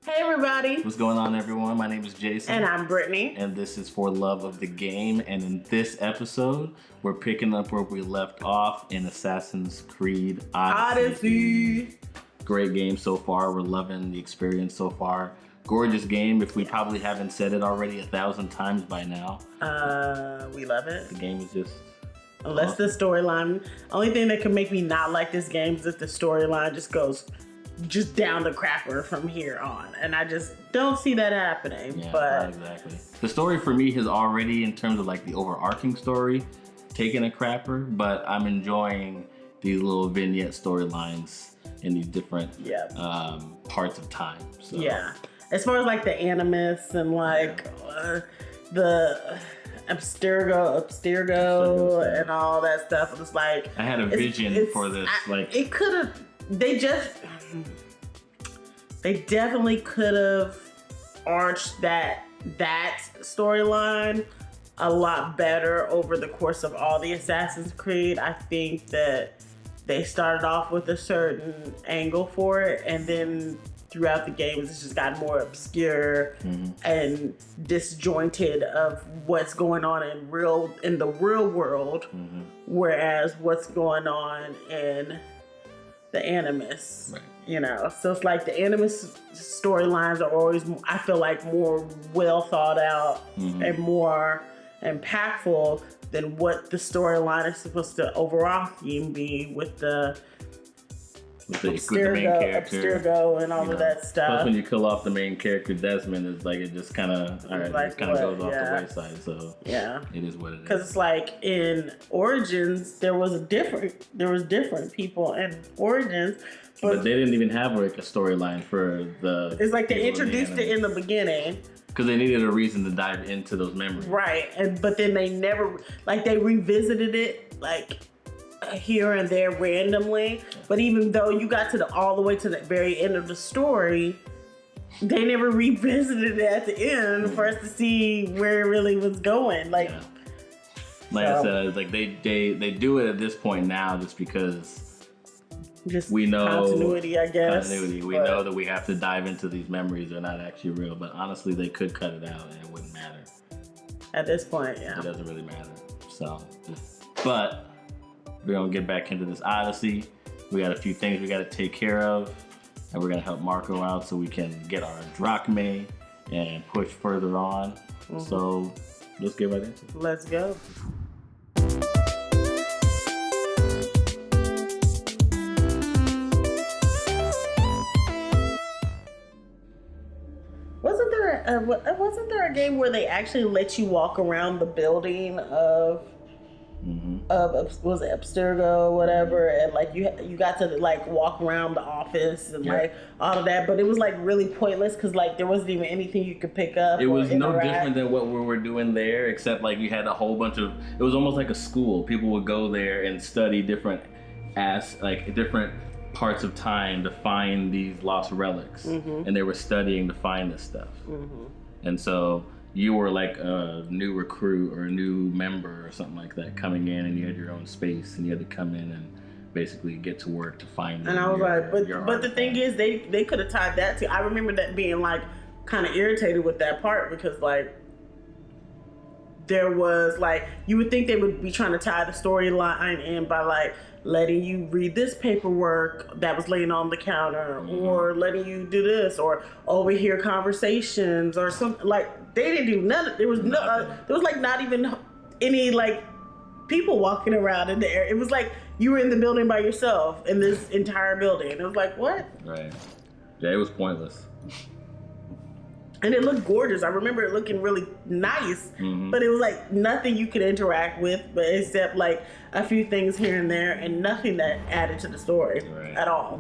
Hey everybody! What's going on, everyone? My name is Jason. And I'm Brittany. And this is For Love of the Game. And in this episode, we're picking up where we left off in Assassin's Creed Odyssey. Great game so far. We're loving the experience so far. Gorgeous game. If we probably haven't said it already 1,000 times by now. We love it. The game is just... Unless the storyline... Only thing that could make me not like this game is if the storyline just goes... just down the crapper from here on, and I just don't see that happening. Yeah, but exactly. The story for me has already, in terms of like the overarching story, taken a crapper, but I'm enjoying these little vignette storylines in these different parts of time. So. Yeah, as far as like the Animus and like the Abstergo and all that stuff, it was like I had a vision for this. It could have. They definitely could have arched that storyline a lot better over the course of all the Assassin's Creed. I think that they started off with a certain angle for it, and then throughout the games it's just gotten more obscure and disjointed of what's going on in the real world, whereas what's going on in the Animus, you know. So it's like the Animus storylines are always, I feel like, more well thought out and more impactful than what the storyline is supposed to overall be with the Abstergo and all of that stuff. Plus, when you kill off the main character, Desmond, is like it just kind of goes off the wayside. So it is what it is. Because it's like in Origins, there was different people in Origins, but they didn't even have like a storyline for the. It's like they introduced it in the beginning. Because they needed a reason to dive into those memories. Right, but then they never, like, they revisited it like here and there randomly. But even though you got to all the way to the very end of the story, they never revisited it at the end for us to see where it really was going. Like I said, it's like they do it at this point now just because we know continuity, I guess. We know that we have to dive into these memories. They're not actually real, but honestly, they could cut it out and it wouldn't matter. At this point, It doesn't really matter. So, but we're gonna get back into this Odyssey. We got a few things we got to take care of, and we're gonna help Marco out so we can get our drachmae and push further on. So let's get right into it. Let's go. Wasn't there a game where they actually let you walk around the building of was it Abstergo or whatever, and like you got to like walk around the office and like all of that, but it was like really pointless because like there wasn't even anything you could pick up. It was no different than what we were doing there, except like you had a whole bunch of. It was almost like a school. People would go there and study different parts of time to find these lost relics, and they were studying to find this stuff. And so you were like a new recruit or a new member or something like that coming in, and you had your own space, and you had to come in and basically get to work to find. And I was but the thing is, they could have tied that to. I remember that being like kind of irritated with that part because like there was like you would think they would be trying to tie the storyline in by like letting you read this paperwork that was laying on the counter, or letting you do this, or overhear conversations, or something. Like they didn't do none. There was there was like not even any like people walking around in there. It was like you were in the building by yourself in this entire building. It was like, what? Right. Yeah, it was pointless. And it looked gorgeous. I remember it looking really nice, but it was like nothing you could interact with, but except like a few things here and there, and nothing that added to the story at all.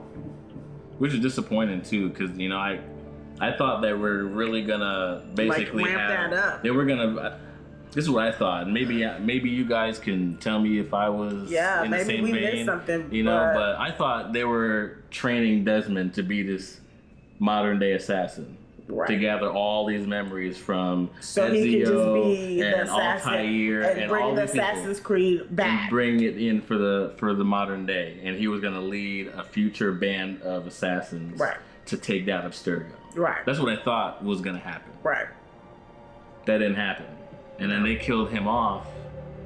Which is disappointing too, because you know I thought they were really gonna basically like ramp that up. They were gonna. This is what I thought. Maybe you guys can tell me if I was in the same vein. Maybe we missed something. You know, but I thought they were training Desmond to be this modern day assassin. To gather all these memories from Ezio and Altair and bring all the these people, Assassin's Creed back and bring it in for the modern day, and he was going to lead a future band of assassins to take down Abstergo. Right. That's what I thought was gonna happen. Right. That didn't happen, and then they killed him off.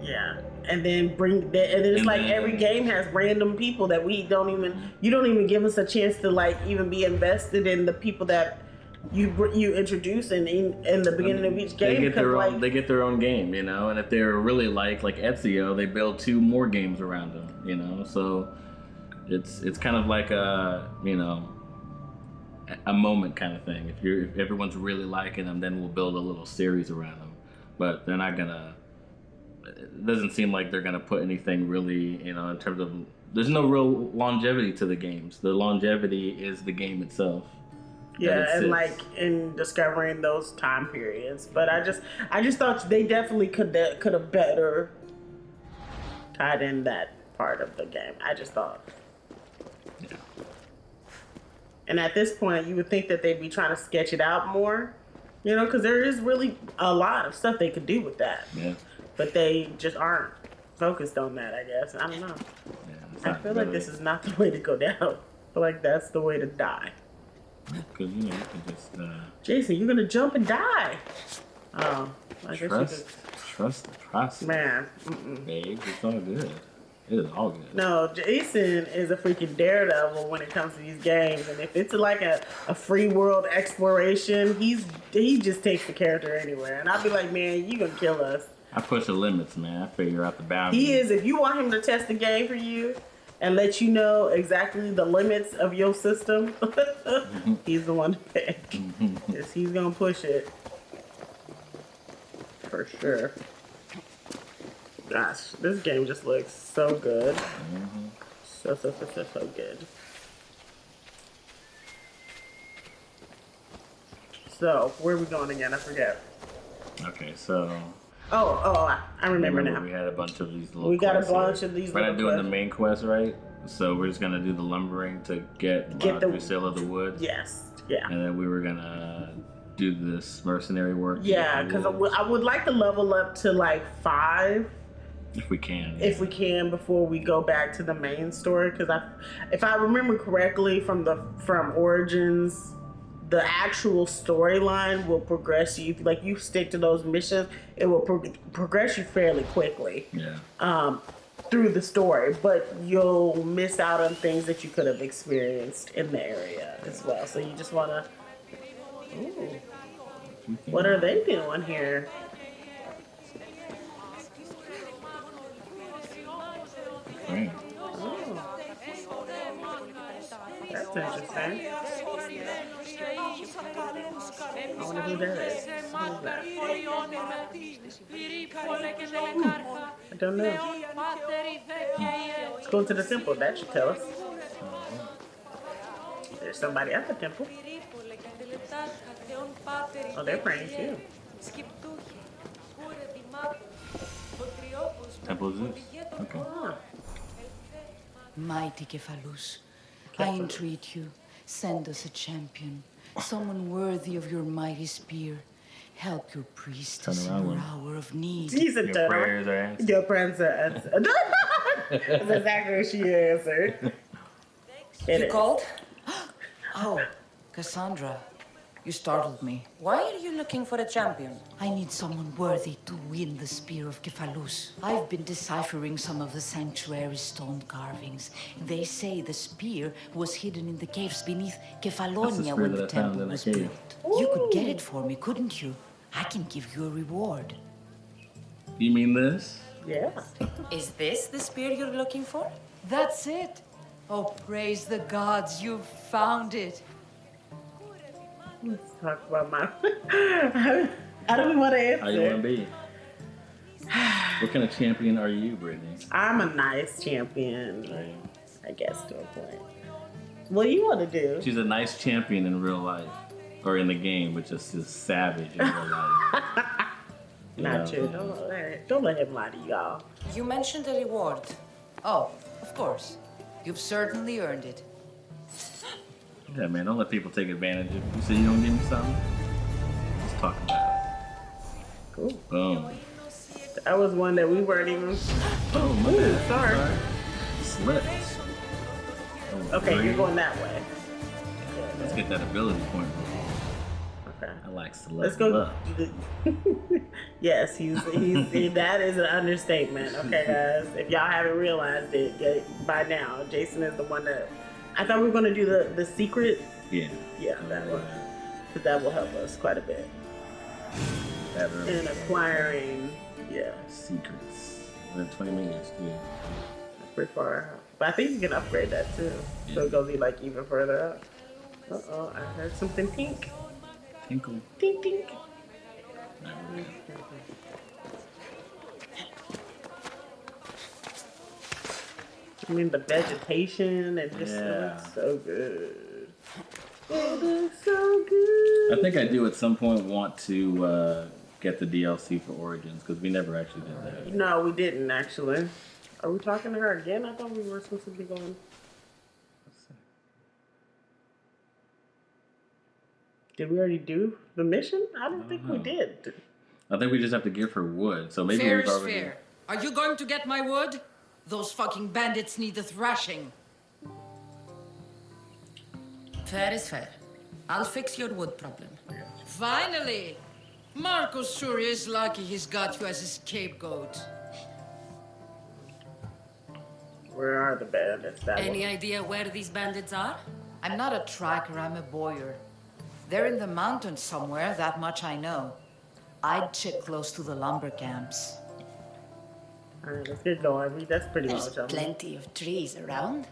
Yeah, and then it's like every game has random people that you don't even give us a chance to like even be invested in the people that you introduce in the beginning of each game. They get their own game, you know, and if they're really like Ezio, they build 2 more games around them, you know. So it's kind of like a moment kind of thing. If everyone's really liking them, then we'll build a little series around them. But they're not gonna. It doesn't seem like they're gonna put anything really, you know, in terms of. There's no real longevity to the games. The longevity is the game itself. Yeah, and like in discovering those time periods. But I just thought they definitely could have better tied in that part of the game. I just thought. Yeah. And at this point, you would think that they'd be trying to sketch it out more, you know, because there is really a lot of stuff they could do with that. Yeah. But they just aren't focused on that, I guess. I don't know. Yeah, I feel like this is not the way to go down. I feel like that's the way to die. Because, you know, you can just... Jason, you're going to jump and die. Oh. I guess trust the process. Man. Babe, it's all good. It is all good. No, Jason is a freaking daredevil when it comes to these games. And if it's like a free world exploration, he just takes the character anywhere. And I'll be like, man, you going to kill us. I push the limits, man. I figure out the boundaries. He is. If you want him to test the game for you and let you know exactly the limits of your system, he's the one to pick. Yes, he's going to push it. For sure. Gosh, this game just looks so good. So good. So, where are we going again? I forget. Okay, so... Oh, I remember now. We had a bunch of these little quests. We got a bunch of these little quests. We're not doing the main quest, right? So we're just going to do the lumbering to get the sale of the wood. Yes, yeah. And then we were going to do this mercenary work. Yeah, because I would like to level up to like 5. If we can. If we can, before we go back to the main story. Because if I remember correctly from Origins, the actual storyline will progress you. Like, you stick to those missions, it will progress you fairly quickly. Yeah. Through the story, but you'll miss out on things that you could have experienced in the area as well. So you just want to... Ooh. What are they doing here? Right. Oh. That's interesting. I wonder who that is. Who is that? I don't know. Let's go to the temple. That should tell us. There's somebody at the temple. Oh, they're praying too. Temple of Zeus. Okay. Oh. Mighty Cephalus, I entreat you, send us a champion, someone worthy of your mighty spear. Help your priestess in her hour of need. She's a Your prayers are answered. Your prayers are answered. That's exactly what she answered. You called? Oh, Kassandra, you startled me. Why are you looking for a champion? I need someone worthy to win the Spear of Cephalus. I've been deciphering some of the sanctuary's stone carvings. They say the spear was hidden in the caves beneath Kefalonia when the temple was built. You could get it for me, couldn't you? I can give you a reward. You mean this? Yeah. Is this the spear you're looking for? That's it. Oh, praise the gods, you've found it. Let's talk about my... I don't want to answer. How you want to be? What kind of champion are you, Brittany? I'm a nice champion, I guess, to a point. What do you want to do? She's a nice champion in real life. Or in the game, but just is savage in real life. Not true. Don't let him lie to y'all. You mentioned a reward. Oh, of course. You've certainly earned it. Yeah, man, don't let people take advantage of you. You say you don't give me something? Let's talk about it. Cool. Boom. That was one that we weren't even... Oh, my bad. Sorry. Slipped. Okay, you're going that way. Let's get that ability point. I like to Let's go. Yes, he's that is an understatement. Okay, guys, if y'all haven't realized it by now, Jason is the one that I thought we were gonna do the secret. Yeah, that one, because that will help us quite a bit in acquiring. Yeah, secrets. 20 minutes, too. That's pretty far. But I think you can upgrade that too, so it goes like even further up. I heard something pink. Tinkle. Tink, tink. I mean, the vegetation and just it looks so good. It looks so good. I think I do at some point want to get the DLC for Origins because we never actually did that. No, we didn't actually. Are we talking to her again? I thought we were supposed to be going. Did we already do the mission? I don't think we did. I think we just have to give her wood. So maybe fair we've is already... fair. Are you going to get my wood? Those fucking bandits need a thrashing. Fair is fair. I'll fix your wood problem. Finally! Marcos sure is lucky he's got you as his scapegoat. Where are the bandits? Any idea where these bandits are? I'm not a tracker, I'm a boyer. They're in the mountains somewhere, that much I know. I'd check close to the lumber camps. Alright, let's get going. That's pretty much There's plenty of trees around.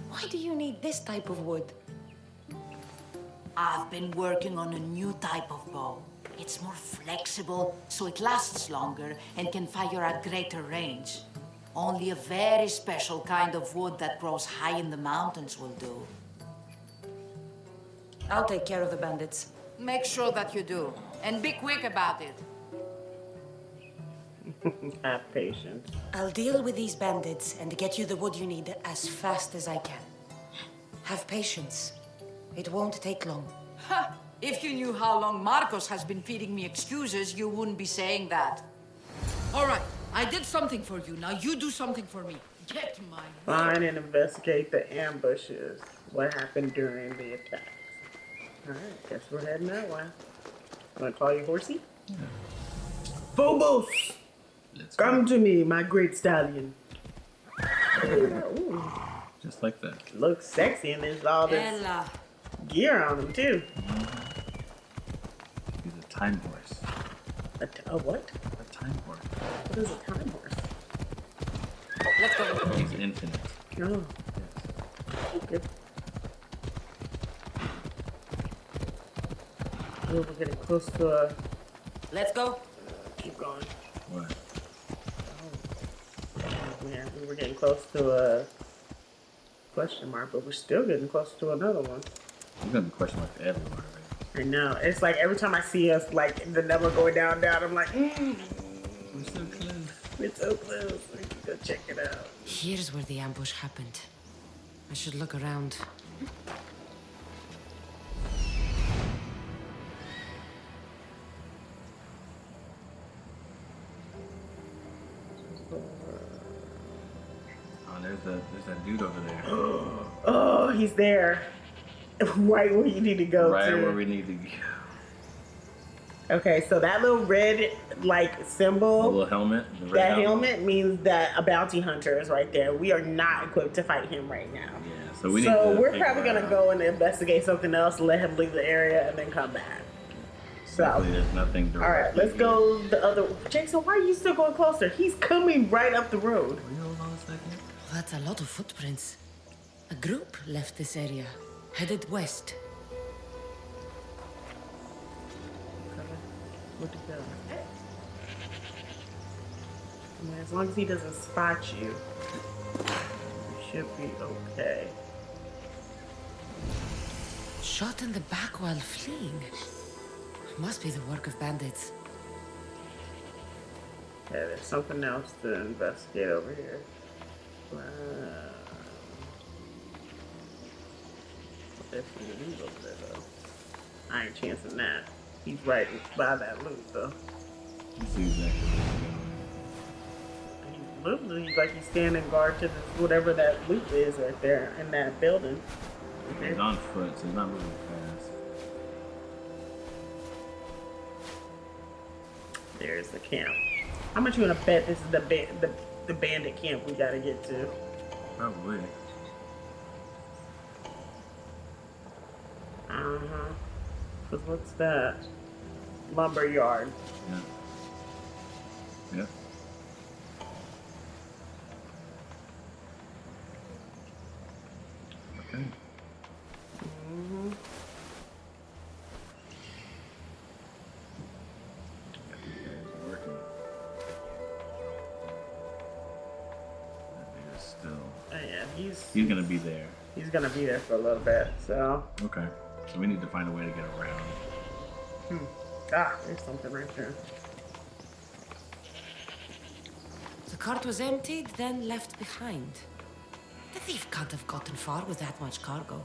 Why do you need this type of wood? I've been working on a new type of bow. It's more flexible, so it lasts longer and can fire at greater range. Only a very special kind of wood that grows high in the mountains will do. I'll take care of the bandits. Make sure that you do, and be quick about it. Have patience. I'll deal with these bandits and get you the wood you need as fast as I can. Have patience. It won't take long. Ha! If you knew how long Marcos has been feeding me excuses, you wouldn't be saying that. All right, I did something for you. Now you do something for me. Get my Find and investigate the ambushes. What happened during the attacks? Alright, guess we're heading that way. Wanna call you horsey? Yeah. Phobos! Come to me, my great stallion. Ooh. Just like that. Looks sexy and there's all this gear on him too. He's a time horse. A what? A time horse. What is a time horse? Let's go. He's infinite. Oh. Yes. Okay. Oh, we're getting close to a... Let's go. Keep going. What? Oh. Yeah, we were getting close to a question mark, but we're still getting close to another one. We're gonna be question marks everywhere, right? I know. It's like every time I see us, like the number going down, I'm like, We're so close. We're so close. We can go check it out. Here's where the ambush happened. I should look around. Oh, there's that dude over there. Oh, he's there. Right where you need to go. Right where we need to go. Okay, so that little red symbol, the little helmet, that helmet means that a bounty hunter is right there. We are not equipped to fight him right now. Yeah, so we're probably gonna go and investigate something else, let him leave the area, and then come back. So there's nothing. All right, let's go the other. Jason, why are you still going closer? He's coming right up the road. Will you hold on a second? That's a lot of footprints. A group left this area, headed west. Look at that. I mean, as long as he doesn't spot you, you should be okay. Shot in the back while fleeing. Must be the work of bandits. Yeah, there's something else to investigate over here. Wow. There's some loot over there, though. I ain't chancing that. He's right by that loot, though. You see exactly where He's literally like he's standing guard to this, whatever that loot is right there in that building. he's on foot, so he's not moving fast. There's the camp. How much you gonna bet this is the bandit camp we gotta get to? Probably. Cause what's that? Lumber yard. Yeah. Yep. Okay. Working. That is still. Oh yeah, he's gonna be there. He's gonna be there for a little bit. So. Okay. So we need to find a way to get around. Ah, there's something right there. The cart was emptied, then left behind. The thief can't have gotten far with that much cargo.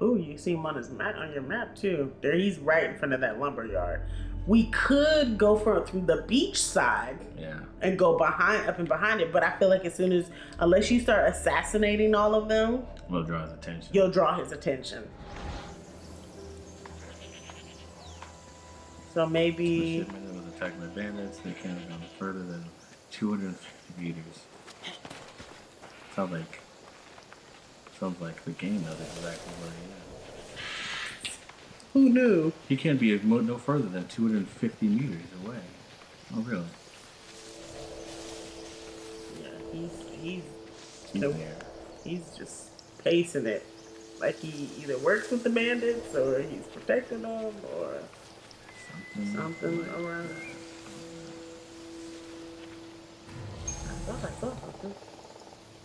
Oh, you see him on his map, on your map too. There, he's right in front of that lumber yard. We could go through the beach side, and go up and behind it. But I feel like unless you start assassinating all of them, we'll draw his attention. You'll draw his attention. So maybe. The shipment was attacked by bandits. They can't have gone further than 250 meters. Sounds like the game knows exactly where he is. Who knew? He can't be no further than 250 meters away. Oh, really? Yeah, he's there. He's just pacing it. Like he either works with the bandits or he's protecting them or something around. I thought I saw something.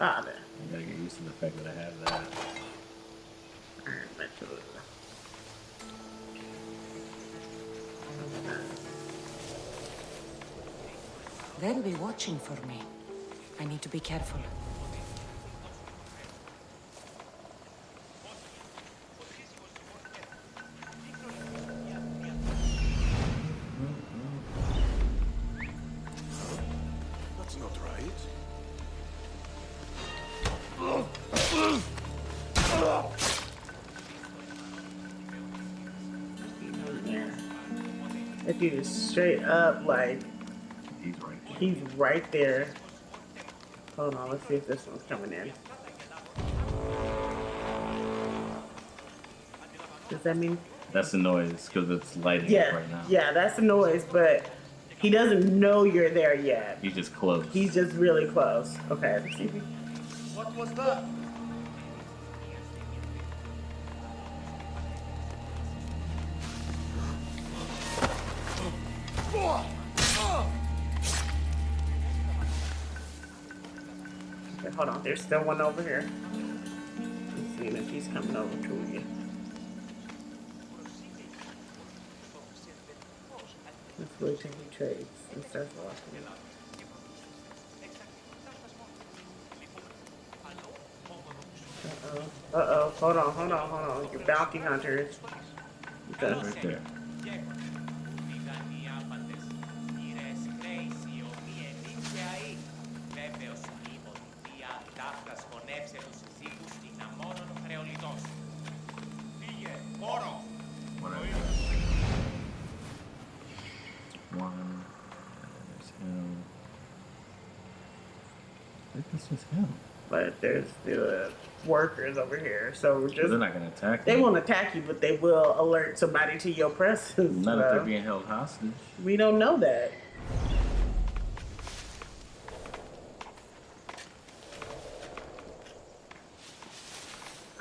Ah, there. You gotta get used to the fact that I have that. They'll be watching for me. I need to be careful. That's not right. That dude is straight up like he's right there. Hold on, let's see if this one's coming in. Does that mean? That's the noise because it's lighting up right now. Yeah, that's the noise, but he doesn't know you're there yet. He's just close. He's just really close. Okay, let's see. What was that? Okay, hold on. There's still one over here. Let's see if he's coming over to you. Let's wait till he trades and starts walking. Uh-oh. Hold on. Your bounty hunters. Okay. Right there. This is him. But there's the workers over here, so just they're not gonna attack. They won't attack you, but they will alert somebody to your presence. Not if they're being held hostage. We don't know that.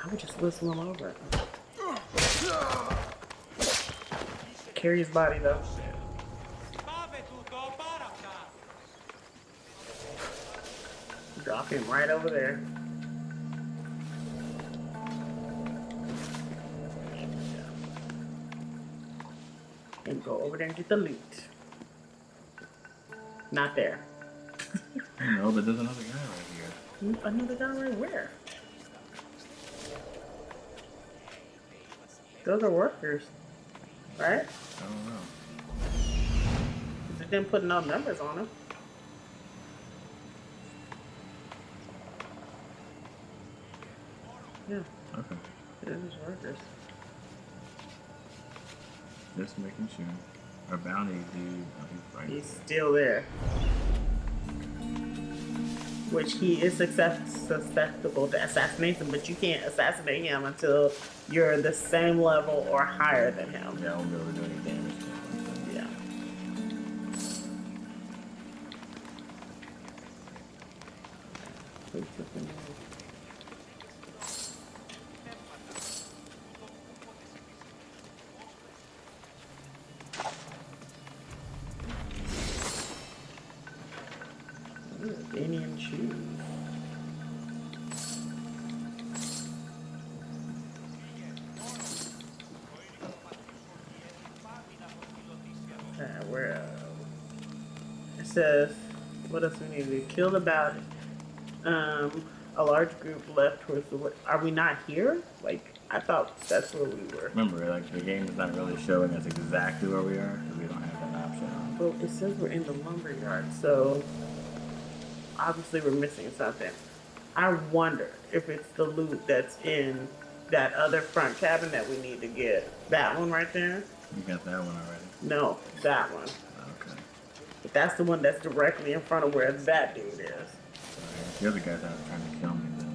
I would just whistle him over. Carry his body though. Drop him right over there. And go over there and get the loot. Not there. No, but there's another guy right here. Another guy right where? Those are workers, right? I don't know. They didn't put no numbers on them. Yeah. Okay. It is workers. Just making sure. Our bounty dude, he's right He's there. still there. Which he is susceptible to assassination, but you can't assassinate him until you're the same level or higher than him. Yeah, I won't be able to do any damage to him. Yeah. Indian shoes. Where it says, what else we need to do? Killed about a large group left towards the west. Are we not here? Like, I thought that's where we were. Remember, like, the game is not really showing us exactly where we are, because we don't have that option. Well, it says we're in the lumber yard, so obviously we're missing something. I wonder if it's the loot that's in that other front cabin that we need to get. That one right there? You got that one already? No, that one. Okay. But that's the one that's directly in front of where that dude is. Sorry. The other guys are trying to kill me, though.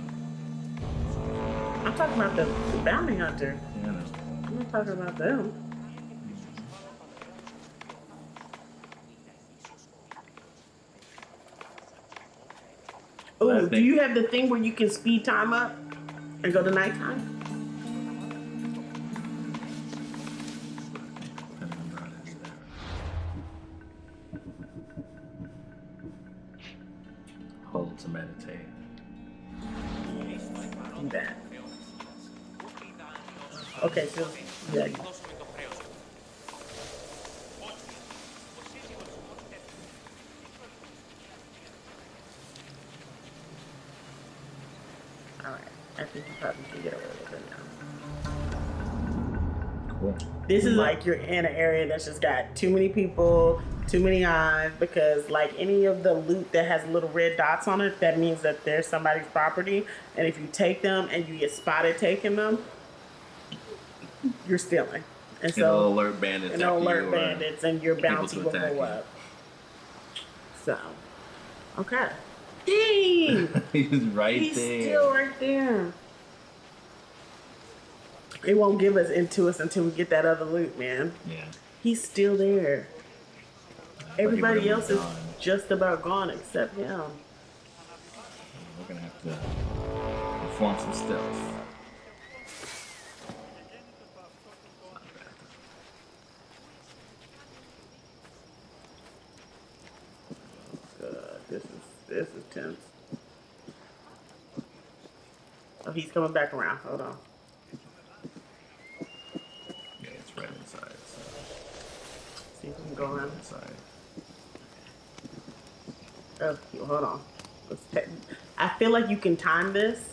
I'm talking about the bounty hunter. Yeah, I know. I'm not talking about them. Oh, do you have the thing where you can speed time up and go to nighttime? Hold to meditate. Do that. Okay, so yeah. Alright, I think you probably can get away with it now. Cool. This is like you're in an area that's just got too many people, too many eyes, because like any of the loot that has little red dots on it, that means that there's somebody's property, and if you take them and you get spotted taking them, you're stealing. And so it'll alert bandits. And it'll alert bandits, and your bounty will go up. So, okay. Dang! He's right He's there. He's still right there. It won't give us into us until we get that other loot, man. Yeah. He's still there. Everybody else is just about gone except him. We're gonna have to perform some stealth. This is tense. Oh, he's coming back around. Hold on. Yeah, it's right inside. So. See if we can go around inside. Oh, hold on. I feel like you can time this,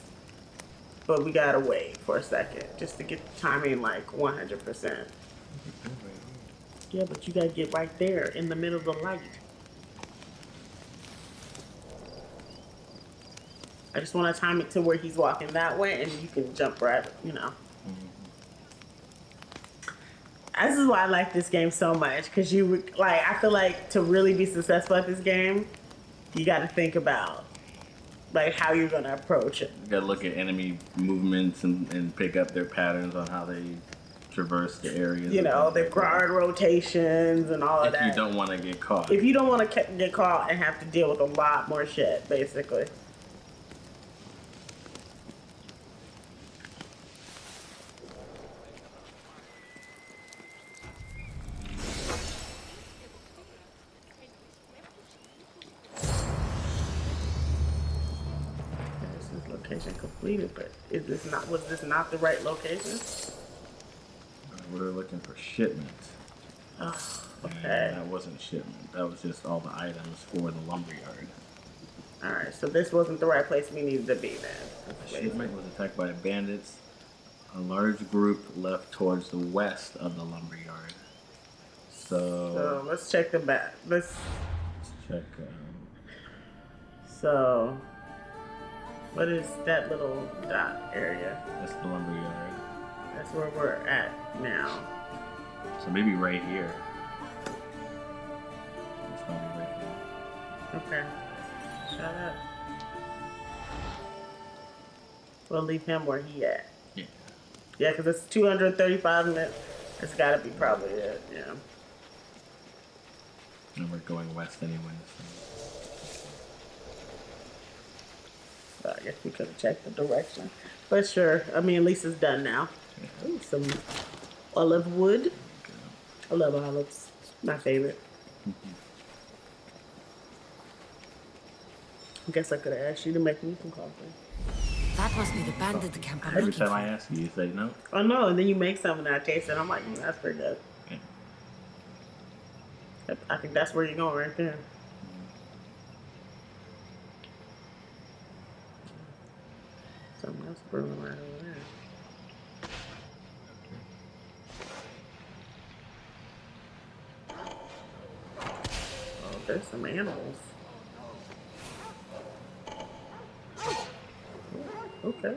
but we gotta wait for a second just to get the timing like 100%. Yeah, but you gotta get right there in the middle of the light. I just want to time it to where he's walking that way, and you can jump right, you know. This is why I like this game so much, because I feel like to really be successful at this game, you got to think about like how you're gonna approach it. You gotta look at enemy movements and pick up their patterns on how they traverse the areas. You know, their guard rotations and all of that. If you don't want to get caught. If you don't want to get caught and have to deal with a lot more shit, basically. Location completed, but was this not the right location? We're looking for shipment. Oh, okay. And that wasn't shipment. That was just all the items for the lumberyard. Alright, so this wasn't the right place we needed to be then. The shipment was attacked by bandits. A large group left towards the west of the lumberyard. So let's check the back. Let's check. So What is that little dot area? That's the lumberyard. That's where we're at now. So maybe right here. It's probably right there. Okay. Shut up. We'll leave him where he at. Yeah. Yeah, because it's 235 minutes. It's got to be probably it. Yeah. And we're going west anyway. So I guess we could have checked the direction. But sure. I mean, at least it's done now. Yeah. Ooh, some olive wood. I love olives. My favorite. I guess I could have asked you to make me some coffee. That must be the bandit camp I'm Every looking time I for. ask you, you say no. Oh no, and then you make something and I taste it. I'm like, that's pretty good. Yeah. I think that's where you're going right there. Something else brewing right over there. Oh, there's some animals. Okay.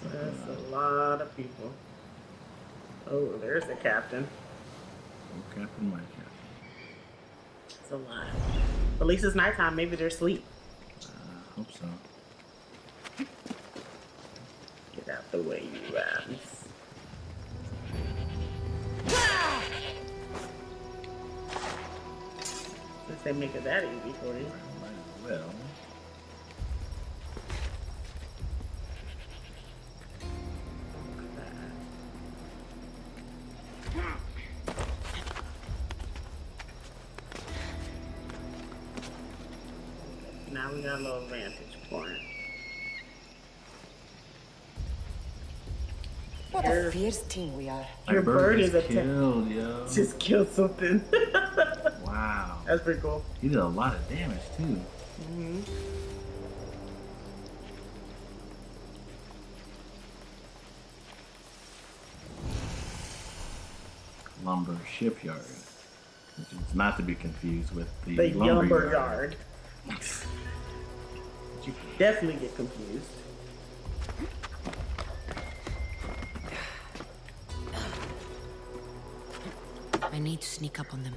That's a lot of people. Oh, there's the captain. Oh, Captain, my captain. It's a lot. At least it's nighttime. Maybe they're asleep. Hope so. Get out the way, you rats. Since they make it that easy for you. Might as well. Now we got a little vantage point. What a fierce team we are. Your bird is killed, yo. Just killed something. Wow. That's pretty cool. He did a lot of damage too. Mm-hmm. Lumber shipyard, which is not to be confused with the lumber yard. yard. You definitely get confused. I need to sneak up on them.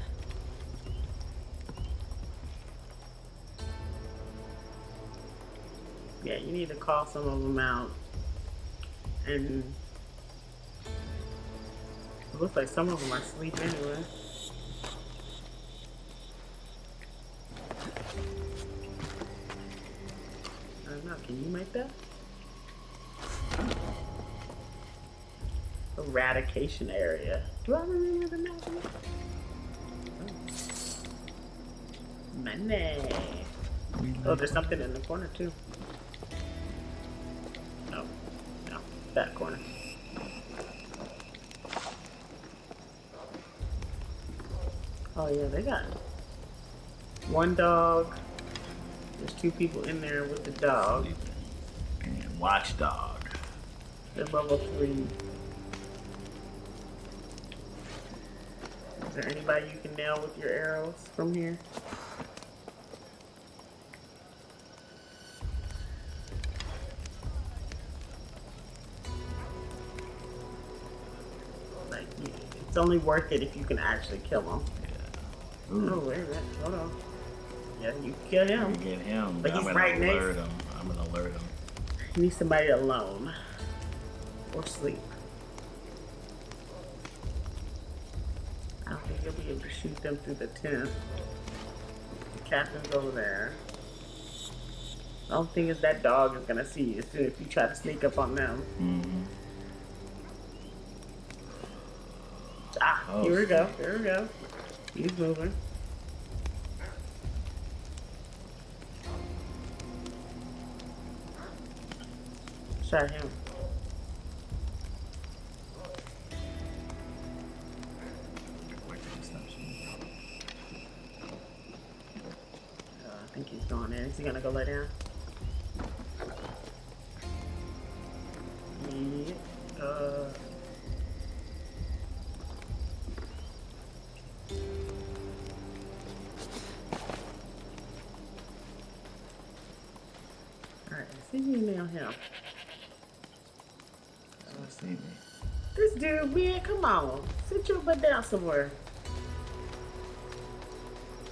Yeah, you need to call some of them out. And it looks like some of them are asleep anyway. I don't know, can you make that? Eradication area. Do I remember the name? Money. Oh, there's something in the corner too. No, that corner. Oh yeah, they got one dog. There's two people in there with the dog. And watchdog. They're level 3. Is there anybody you can nail with your arrows from here? Like, it's only worth it if you can actually kill them. Yeah. Ooh. Oh, wait a minute. Hold on. Yeah, you kill him. You get him. But I'm he's gonna right next. alert him. I'm gonna alert him. You need somebody alone. Or sleep. I don't think you'll be able to shoot them through the tent. The captain's over there. The only thing is that dog is gonna see you soon if you try to sneak up on them. Mm-hmm. Ah, Oh, here we go. Here we go. He's moving. Shot him. I think he's going in. Is he gonna go lay down? Yeah. See you now, him. See me. This dude, man, come on. Sit your butt down somewhere.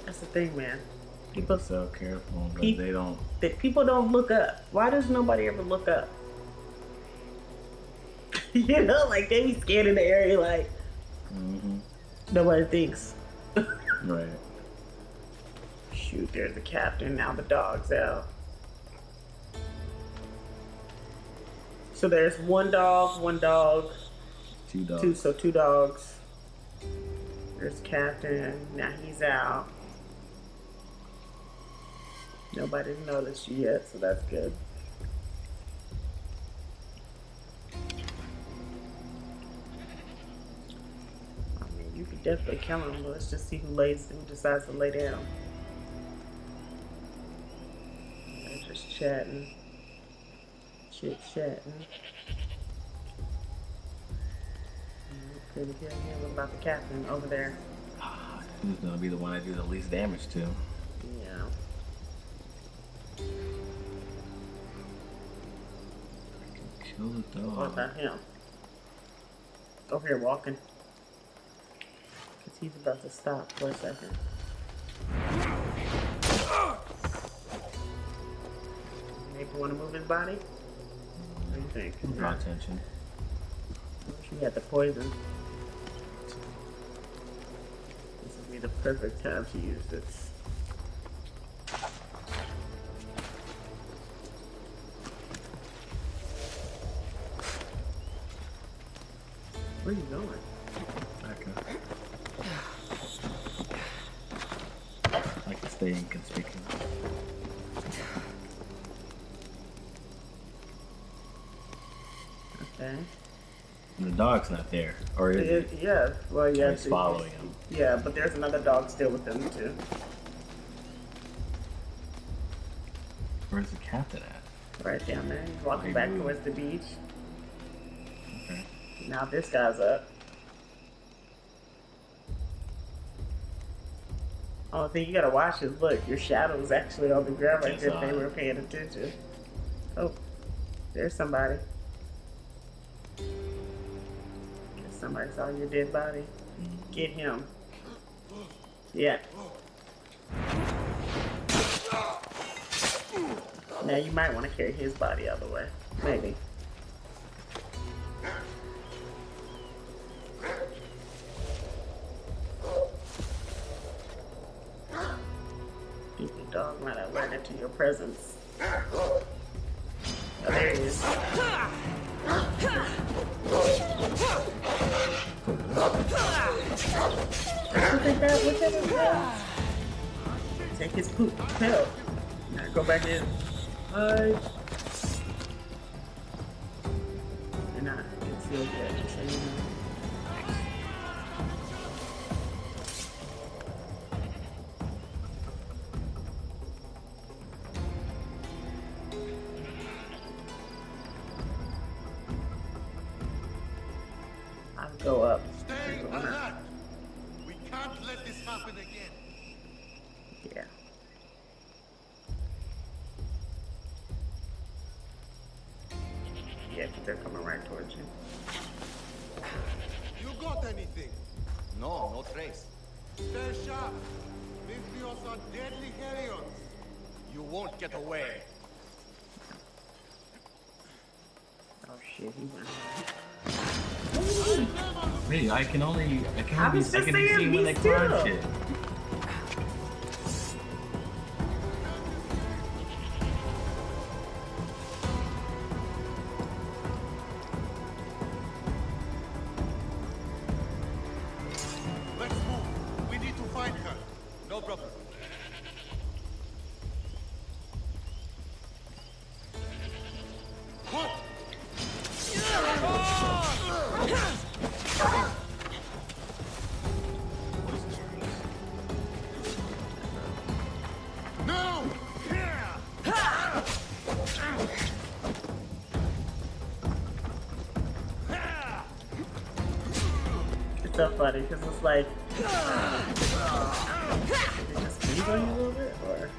That's the thing, man. People so careful, but they don't. People don't look up. Why does nobody ever look up? You know, like they be scared in the area, like nobody thinks. Right. Shoot, there's the captain. Now the dog's out. So there's one dog, two dogs. Two dogs. There's captain. Now he's out. Nobody's noticed you yet, so that's good. I mean, you could definitely kill him, but let's just see who decides to lay down. They're just chatting. Chit-chatting. Couldn't hear him about the captain over there. Who's gonna be the one I do the least damage to? Yeah. Kill the dog. What about him? Over here walking. Because he's about to stop for a second. Maybe want to move his body? What do you think? Draw attention. He had the poison. This would be the perfect time to use this. Where are you going? Back up. I can stay inconspicuous. Okay. And the dog's not there, or is it? Yeah. Well, yeah. He's following him. Yeah, but there's another dog still with them too. Where's the captain at? Right down there. He's walking back towards the beach. Okay. Now this guy's up. Only thing you gotta watch is look, your shadow is actually on the ground right there if they were paying attention. Oh, there's somebody. Guess somebody saw your dead body. Get him. Yeah. Now you might want to carry his body out of the way. Maybe. The dog might have alerted to your presence. Oh, there he is. Look at him go. Take his poop. Hell. Now go back in. You're not concealed yet, just so you know. I'll go up. Stay alert! We can't let this happen again. Yeah. Yeah, 'cause they're coming right towards you. You got anything? No, no trace. Stay sharp. Misthios are deadly Helions. You won't get away. Oh shit, he went. Wait, I can only I was just see saying, when be they climb still. shit. Let's move. We need to find her. No problem. What? No! It's so funny because it's like. Did it just breathe on you a little bit? Or.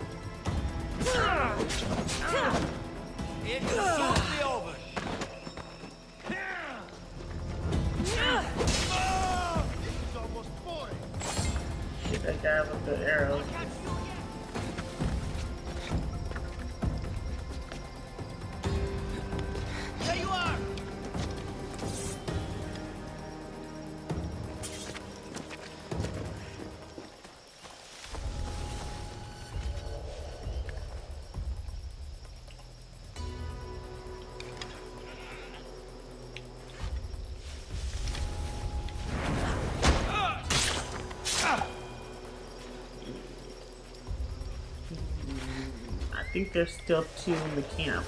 I think there's still 2 in the camp.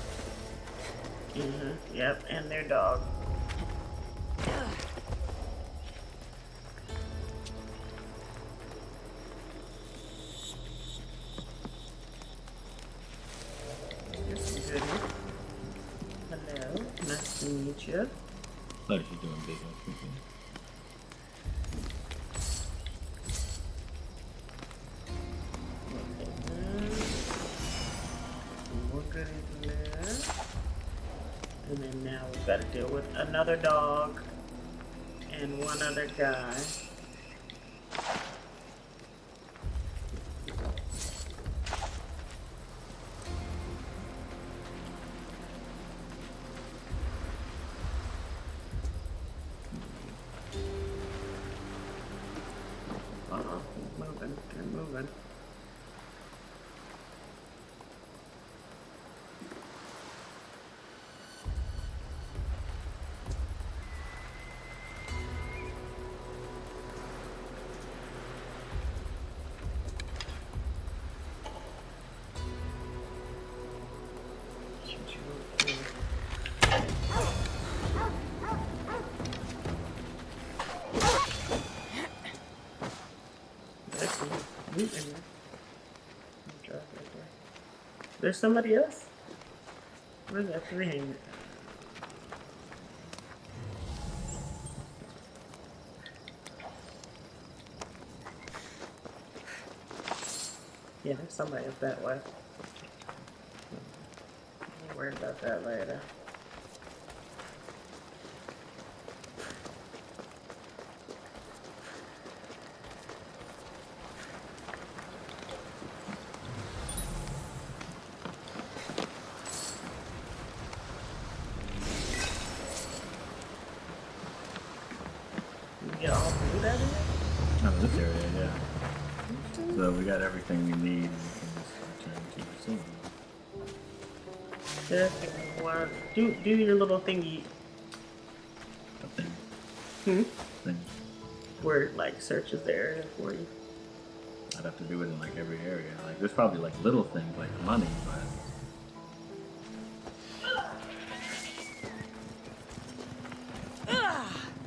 Yep, and their dog. Hello, nice to meet you. Glad you're doing business with me. More goodies in there. And then now we've got to deal with another dog and one other guy. Moving, they're moving. There's somebody else? Where's that 3 hanging? Yeah, there's somebody up that way. I'll worry about that later. Get all food out of here? Oh, this area, yeah. So we got everything we need, and we can just return to the city. Do your little thingy. A thing. Thing. Where it like searches the area for you. I'd have to do it in like every area. Like there's probably like little things like money, but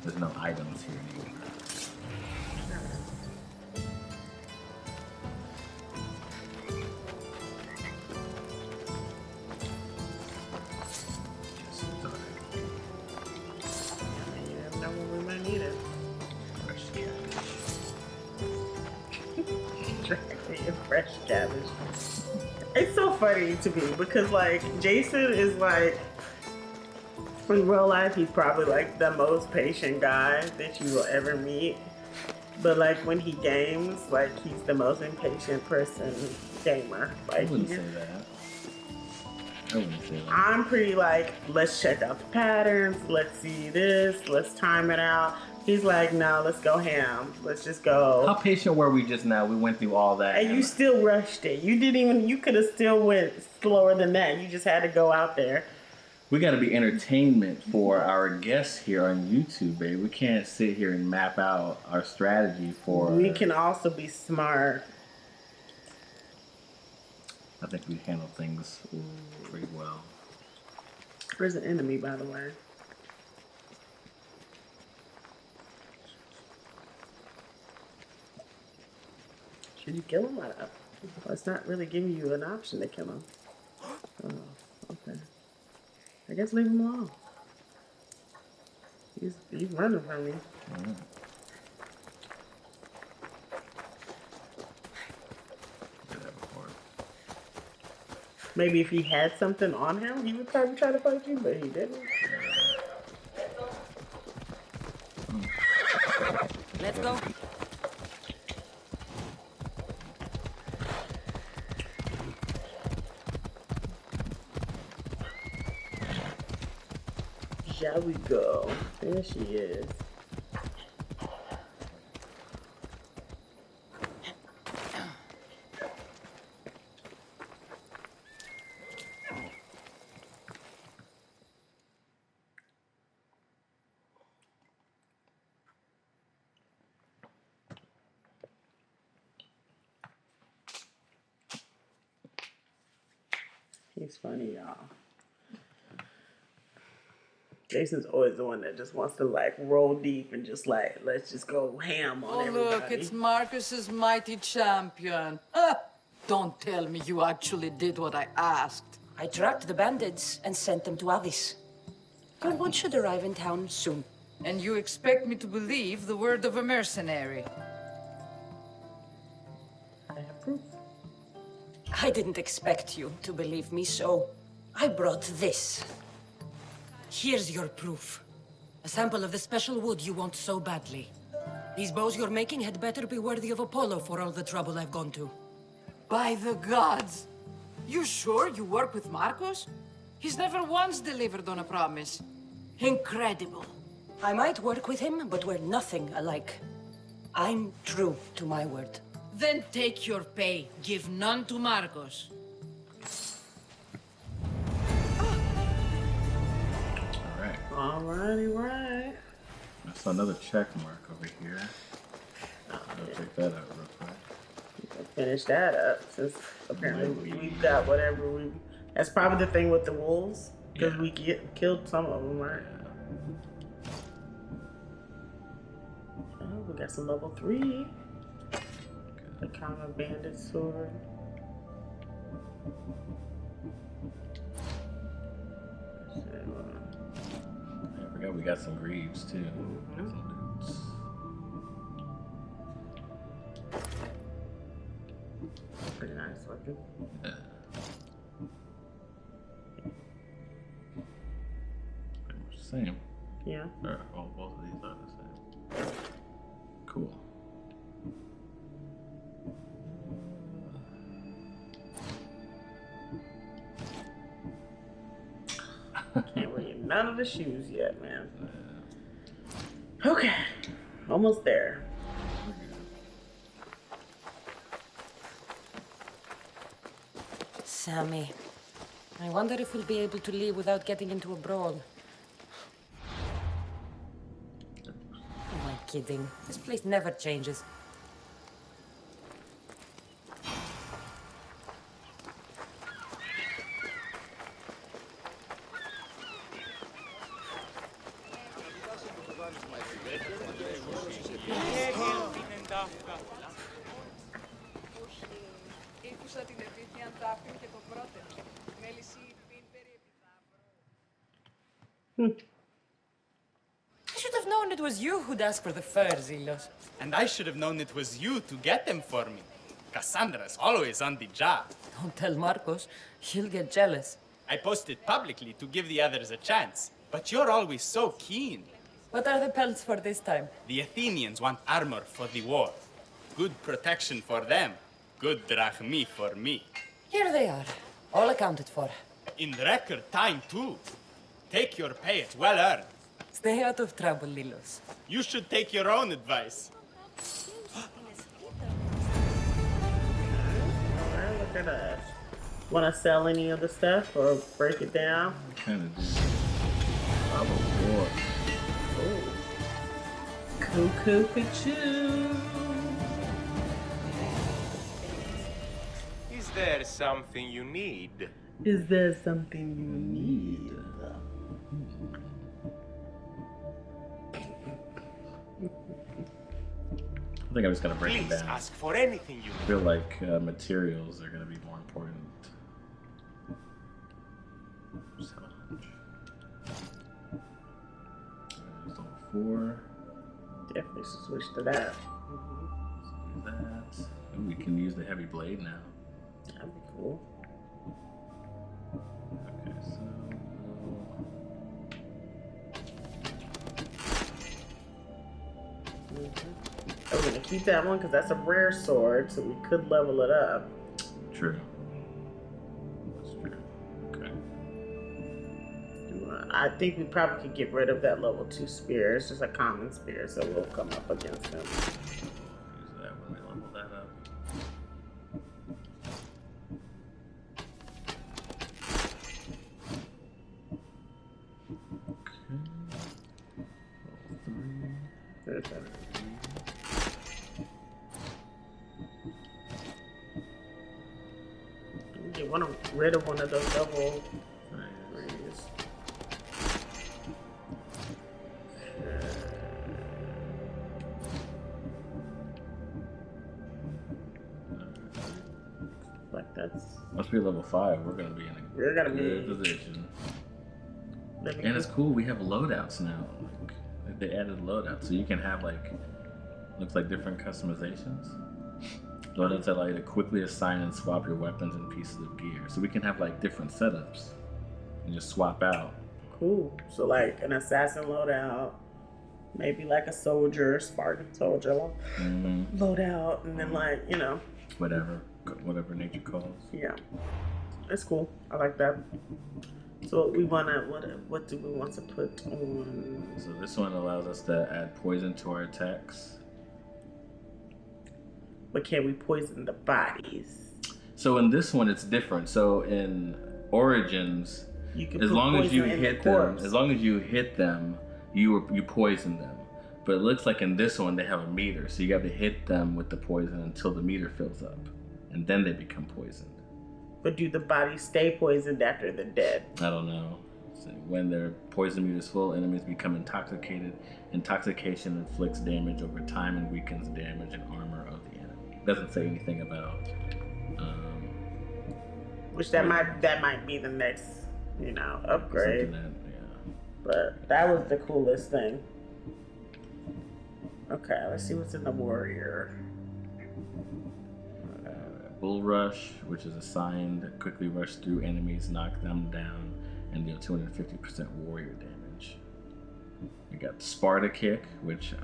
there's no items here anymore. Fresh cabbage. It's so funny to me because like Jason is like in real life he's probably like the most patient guy that you will ever meet, but like when he games, like he's the most impatient gamer. Like I wouldn't say that. I'm pretty like, let's check out the patterns, let's see this, let's time it out. He's like, no, let's go ham. Let's just go. How patient were we just now? We went through all that. And you still rushed it. You could have still went slower than that. You just had to go out there. We got to be entertainment for our guests here on YouTube, babe. We can't sit here and map out our strategy for... We can also be smart. I think we handle things pretty well. There's an enemy, by the way. Should you kill him? Well, it's not really giving you an option to kill him. Oh, okay. I guess leave him alone. He's running from me. Mm. Maybe if he had something on him, he would probably try to fight you, but he didn't. Let's go. Shall we go? There she is. He's funny, y'all. Jason's always the one that just wants to like roll deep and just like, let's just go ham on everybody. Look, it's Marcus's mighty champion. Don't tell me you actually did what I asked. I tracked the bandits and sent them to Avis. Your one should arrive in town soon. And you expect me to believe the word of a mercenary? I have proof. I didn't expect you to believe me, so I brought this. Here's your proof. A sample of the special wood you want so badly. These bows you're making had better be worthy of Apollo for all the trouble I've gone to. By the gods! You sure you work with Marcos? He's never once delivered on a promise. Incredible. I might work with him, but we're nothing alike. I'm true to my word. Then take your pay. Give none to Marcos. Alrighty, right. I saw another check mark over here. I'll check that out real quick. We can finish that up since apparently we've got whatever we. That's probably the thing with the wolves because we killed some of them, right? Oh, we got some level 3. The common bandit sword. I forgot we got some greaves too. Got some dudes. Pretty nice looking. Yeah. Pretty much the same. Yeah. Or, well, both of these are the same. Cool. Can't wear none of the shoes yet, man. Okay. Almost there. Sammy, I wonder if we'll be able to leave without getting into a brawl. Am I kidding? This place never changes. I should have known it was you who'd ask for the furs, Ilos. And I should have known it was you to get them for me. Cassandra's always on the job. Don't tell Marcos. He'll get jealous. I posted publicly to give the others a chance, but you're always so keen. What are the pelts for this time? The Athenians want armor for the war. Good protection for them. Good drachmi for me. Here they are. All accounted for. In record time, too. Take your pay, it's well earned. Stay out of trouble, Lilos. You should take your own advice. Alright, look at us. Want to sell any of the stuff or break it down? Kind of do. Oh, war. Cuckoo, cuckoo. Is there something you need? Is there something you need? I think I'm just gonna break it Please down. ask for anything you I feel like materials are gonna be more important. Just have a hunch. There's level 4. Definitely should switch to that. Do that. Ooh, we can use the heavy blade now. That'd be cool. Okay, so I'm gonna keep that one because that's a rare sword, so we could level it up. true. That's true. Okay. I think we probably could get rid of that level 2 spear. It's just a common spear, so we'll come up against him. Use that when we level that up. Okay. Level 3. Okay. definitely want to rid of one of those double threes. Like that's. Must be level 5. We're gonna be in a good position. And it's cool. We have loadouts now. Like they added loadouts, so you can have like looks like different customizations. Loadouts allow you to quickly assign and swap your weapons and pieces of gear. So we can have like different setups and just swap out. Cool. So like an assassin loadout, maybe like a soldier, Spartan soldier loadout, and then like, you know. Whatever nature calls. Yeah. It's cool. I like that. So we wanna what do we want to put on? So this one allows us to add poison to our attacks. But can we poison the bodies? So in this one, it's different. So in Origins, as long as you hit them, you poison them. But it looks like in this one they have a meter, so you got to hit them with the poison until the meter fills up, and then they become poisoned. But do the bodies stay poisoned after they're dead? I don't know. So when their poison meter is full, enemies become intoxicated. Intoxication inflicts damage over time and weakens damage and armor of the enemy. It doesn't say anything about. Which that might be the next, you know, upgrade. But that was the coolest thing. Okay, let's see what's in the warrior. Bull Rush, which is assigned, quickly rush through enemies, knock them down, and deal 250% warrior damage. We got Sparta Kick, which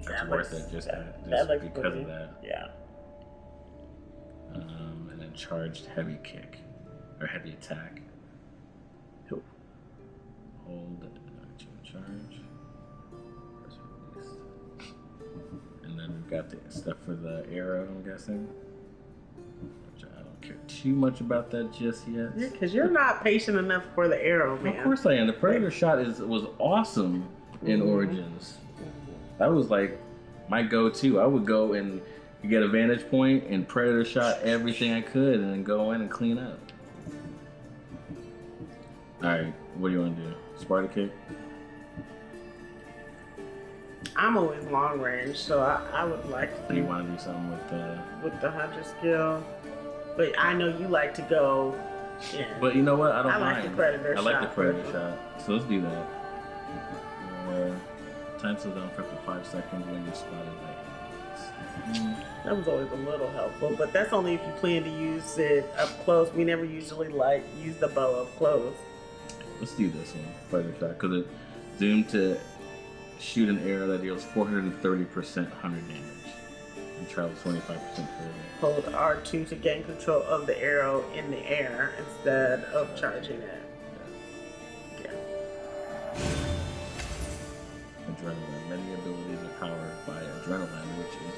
that's worth it just because of that. Yeah. And then Charged Heavy Kick, or Heavy Attack. Hold to charge. And then we've got the stuff for the arrow, I'm guessing. Which I don't care too much about that just yet. Yeah, because you're not patient enough for the arrow, man. Of course I am. The Predator shot was awesome in Origins. That was like my go-to. I would go and get a vantage point and Predator shot everything I could and then go in and clean up. Alright, what do you want to do? Sparta Kick? I'm always long range, so I would like to. You want to do something with the hunter skill, but I know you like to go. Yeah. But you know what? I don't mind. Like the predator shot. I like the predator shot. So let's do that. Time slows down for up to 5 seconds when you're spotted by enemies. That was always a little helpful, but that's only if you plan to use it up close. We never usually use the bow up close. Let's do this one, predator shot, because it zoomed to shoot an arrow that deals 430% hunter damage and travels 25% further. Hold R2 to gain control of the arrow in the air instead of charging it. Yeah. Adrenaline. Many abilities are powered by adrenaline, which is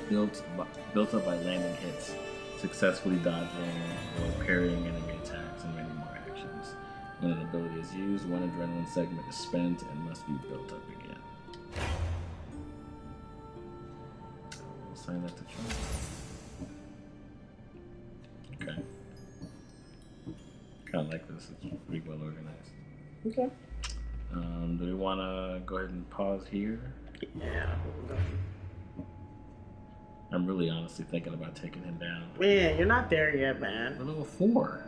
built up by landing hits, successfully dodging or parrying enemy attacks, and many more actions. When an ability is used, one adrenaline segment is spent and must be built up again. Assign that to try. Okay. Kind of like this. It's pretty well organized. Okay. Do we want to go ahead and pause here? Yeah. I'm really honestly thinking about taking him down. Man, you're not there yet, man. We're level 4.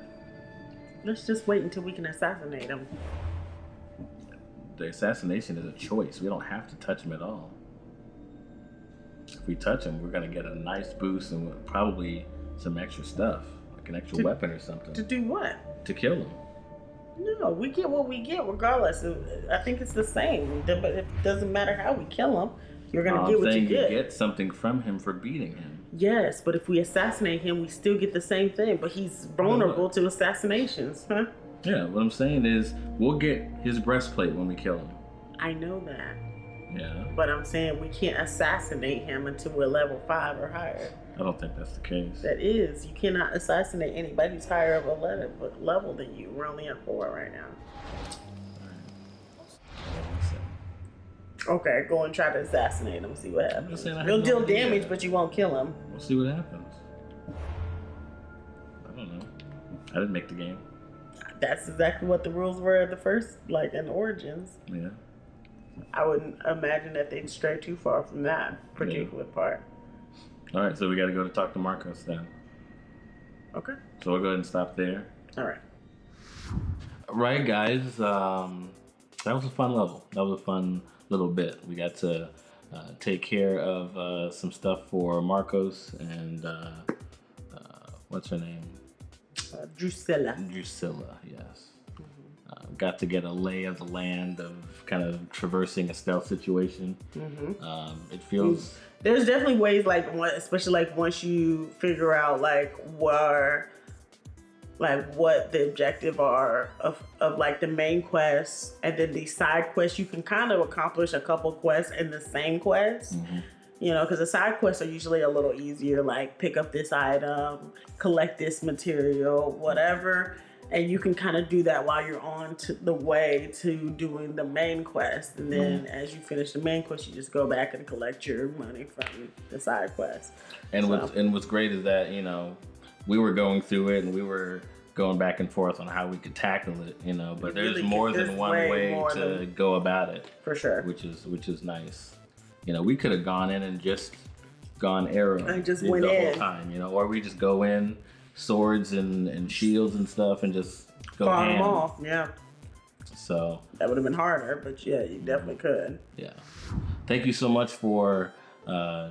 Let's just wait until we can assassinate him. The assassination is a choice. We don't have to touch him at all. If we touch him, we're going to get a nice boost and probably some extra stuff, like an extra weapon or something. To do what? To kill him. No, we get what we get regardless. I think it's the same, but it doesn't matter how we kill him. You're going to get what you get. You get something from him for beating him. Yes, but if we assassinate him, we still get the same thing, but he's vulnerable to assassinations, huh? Yeah, what I'm saying is we'll get his breastplate when we kill him. I know that. Yeah. But I'm saying we can't assassinate him until we're level 5 or higher. I don't think that's the case. That is. You cannot assassinate anybody who's higher of a level than you. We're only at 4 right now. Okay, go and try to assassinate him, see what happens. You'll deal damage, but you won't kill him. We'll see what happens. I don't know. I didn't make the game. That's exactly what the rules were at the first, like in Origins. Yeah. I wouldn't imagine that they'd stray too far from that particular part. All right, so we got to go to talk to Marcos then. Okay. So we'll go ahead and stop there. All right. All right, guys. That was a fun level. That was a fun little bit. We got to take care of some stuff for Marcos and what's her name? Drusilla. Drusilla, yes. Got to get a lay of the land of kind of traversing a stealth situation. It feels... There's definitely ways, like, especially like once you figure out like what the objective are of like the main quest and then the side quests, you can kind of accomplish a couple quests in the same quest. You know, because the side quests are usually a little easier, like pick up this item, collect this material, whatever. And you can kind of do that while you're on to the way to doing the main quest. And then as you finish the main quest, you just go back and collect your money from the side quest. And what's great is that, you know, we were going through it and we were going back and forth on how we could tackle it, you know, but there's more than one way to go about it. For sure. Which is nice. You know, we could have gone in and just gone arrow and just went the in whole time, you know, or we just go in swords and shields and stuff and just go fought ham. them off. Yeah. So that would have been harder, but yeah, you definitely could. Yeah. Thank you so much for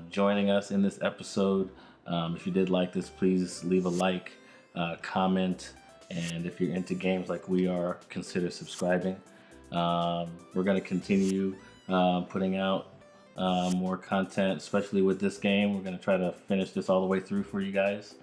joining us in this episode. If you did like this, please leave a like, comment, and if you're into games like we are, consider subscribing. We're going to continue putting out more content, especially with this game. We're going to try to finish this all the way through for you guys.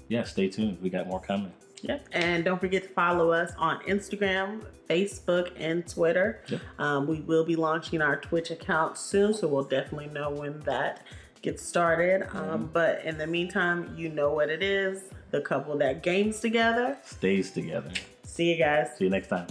Yeah, stay tuned. We got more coming. Yep. And don't forget to follow us on Instagram, Facebook, and Twitter. Yep. We will be launching our Twitch account soon, so we'll definitely know when that gets started. But in the meantime, you know what it is. The couple that games together stays together. See you guys. See you next time.